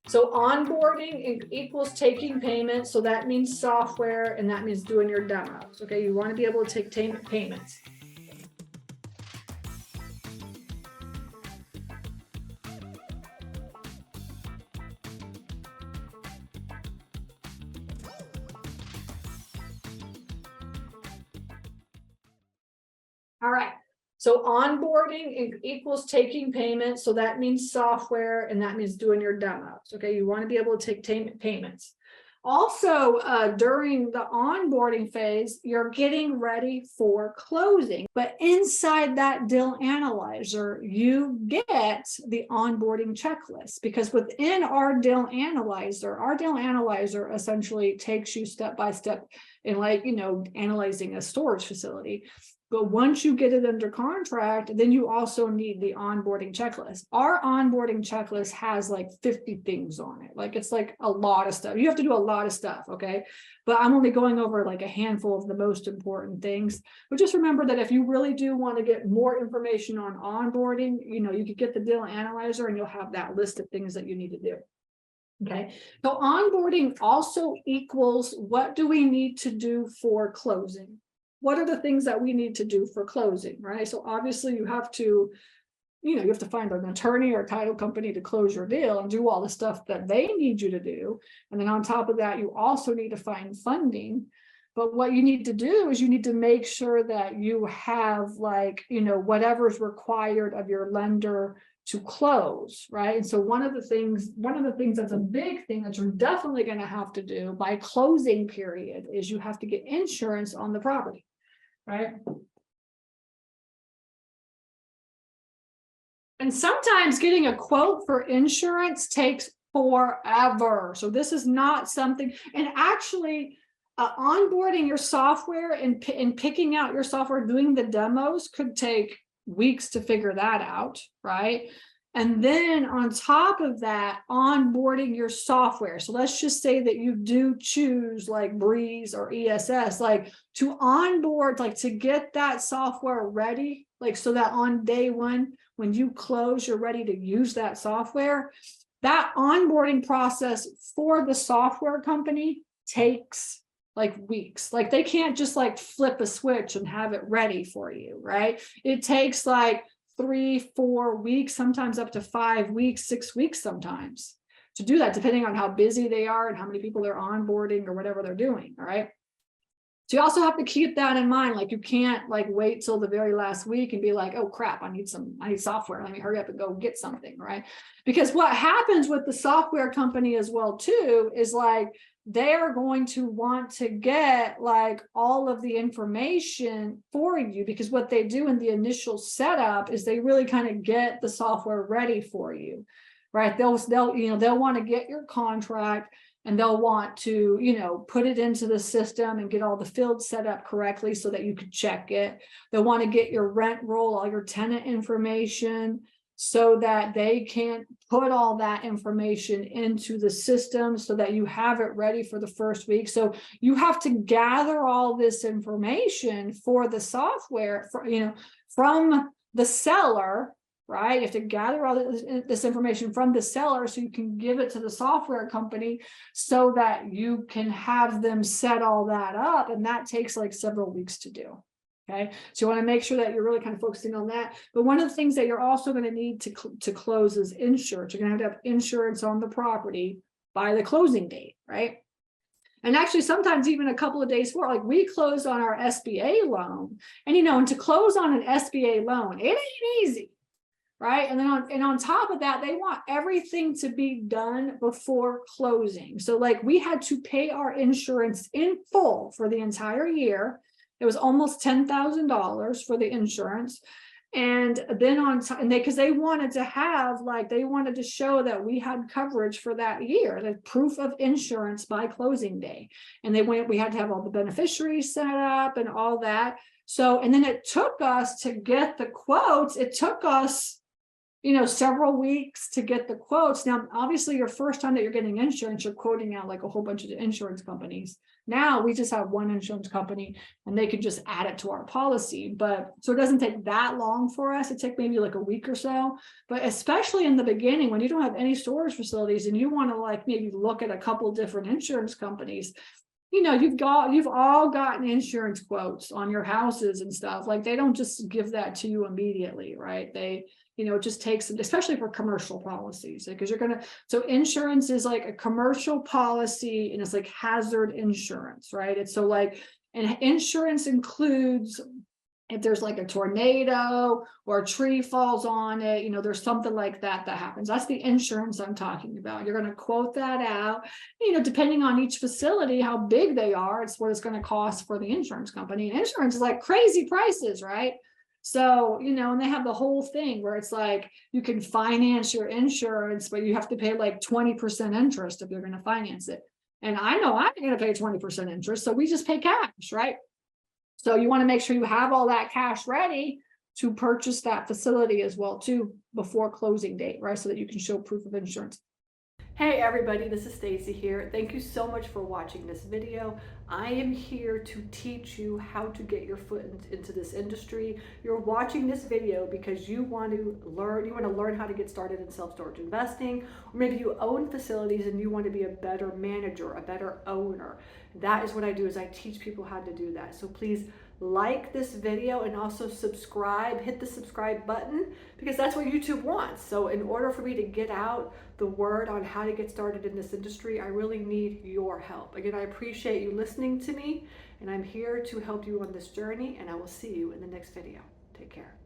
So onboarding equals taking payments. So that means software, and that means doing your demos. Okay, you want to be able to take payments. All right. So onboarding equals taking payments. So that means software, and that means doing your demos. Okay, you want to be able to take payments. Also, during the onboarding phase, you're getting ready for closing. But inside that deal analyzer, you get the onboarding checklist, because within our deal analyzer essentially takes you step by step in, like, analyzing a storage facility. But once you get it under contract, then you also need the onboarding checklist. Our onboarding checklist has like 50 things on it. Like, it's like a lot of stuff. You have to do a lot of stuff, okay? But I'm only going over like a handful of the most important things. But just remember that if you really do want to get more information on onboarding, you could get the deal analyzer and you'll have that list of things that you need to do. Okay, so onboarding also equals, what do we need to do for closing? What are the things that we need to do for closing, right? So obviously you have to, you have to find an attorney or title company to close your deal and do all the stuff that they need you to do. And then on top of that, you also need to find funding. But what you need to do is you need to make sure that you have, like, whatever's required of your lender to close, right? And so one of the things that's a big thing that you're definitely going to have to do by closing period is you have to get insurance on the property, right? And sometimes getting a quote for insurance takes forever. So this is not something, and actually onboarding your software and picking out your software, doing the demos could take weeks to figure that out, right? And then on top of that, onboarding your software. So let's just say that you do choose like Breeze or ESS, like to onboard, like to get that software ready, like so that on day one, when you close, you're ready to use that software. That onboarding process for the software company takes like weeks. Like, they can't just like flip a switch and have it ready for you, right? It takes like 3-4 weeks, sometimes up to 5 weeks, 6 weeks sometimes to do that, depending on how busy they are and how many people they're onboarding or whatever they're doing. All right. So you also have to keep that in mind. Like, you can't like wait till the very last week and be like, oh crap, I need software. Let me hurry up and go get something, right? Because what happens with the software company as well too is like, they are going to want to get like all of the information for you, because what they do in the initial setup is they really kind of get the software ready for you, right? They'll want to get your contract, and they'll want to, put it into the system and get all the fields set up correctly so that you could check it. They'll want to get your rent roll, all your tenant information, so that they can put all that information into the system so that you have it ready for the first week. So you have to gather all this information for the software, from the seller, right? You have to gather all this information from the seller so you can give it to the software company so that you can have them set all that up. And that takes like several weeks to do. Okay, so you want to make sure that you're really kind of focusing on that. But one of the things that you're also going to need to close is insurance. You're going to have insurance on the property by the closing date, right? And actually, sometimes even a couple of days before, like we closed on our SBA loan, and to close on an SBA loan, it ain't easy, right? And then on top of that, they want everything to be done before closing. So like, we had to pay our insurance in full for the entire year. It was almost $10,000 for the insurance. And then because they wanted to have, like, they wanted to show that we had coverage for that year, the proof of insurance by closing day. And we had to have all the beneficiaries set up and all that. So, and then it took us to get the quotes. It took us several weeks to get the quotes. Now, obviously, your first time that you're getting insurance, you're quoting out like a whole bunch of insurance companies. Now we just have one insurance company and they can just add it to our policy. But so it doesn't take that long for us. It takes maybe like a week or so. But especially in the beginning, when you don't have any storage facilities and you want to like maybe look at a couple different insurance companies, you've all gotten insurance quotes on your houses and stuff. Like they don't just give that to you immediately, right? It just takes, especially for commercial policies, because so insurance is like a commercial policy and it's like hazard insurance, right? It's so like, and insurance includes if there's like a tornado or a tree falls on it, there's something like that happens. That's the insurance I'm talking about. You're going to quote that out, depending on each facility, how big they are, it's what it's going to cost for the insurance company. And insurance is like crazy prices, right? So, and they have the whole thing where it's like you can finance your insurance, but you have to pay like 20% interest if you're going to finance it. And I know I'm going to pay 20% interest. So we just pay cash, right? So you want to make sure you have all that cash ready to purchase that facility as well too before closing date, right? So that you can show proof of insurance. Hey everybody, this is Stacy here. Thank you so much for watching this video. I am here to teach you how to get your foot into this industry. You're watching this video because you want to learn how to get started in self-storage investing, or maybe you own facilities and you want to be a better manager, a better owner. That is what I do, is I teach people how to do that. So please like this video and also subscribe, hit the subscribe button, because that's what YouTube wants. So in order for me to get out the word on how to get started in this industry, I really need your help. Again, I appreciate you listening to me, and I'm here to help you on this journey, and I will see you in the next video. Take care.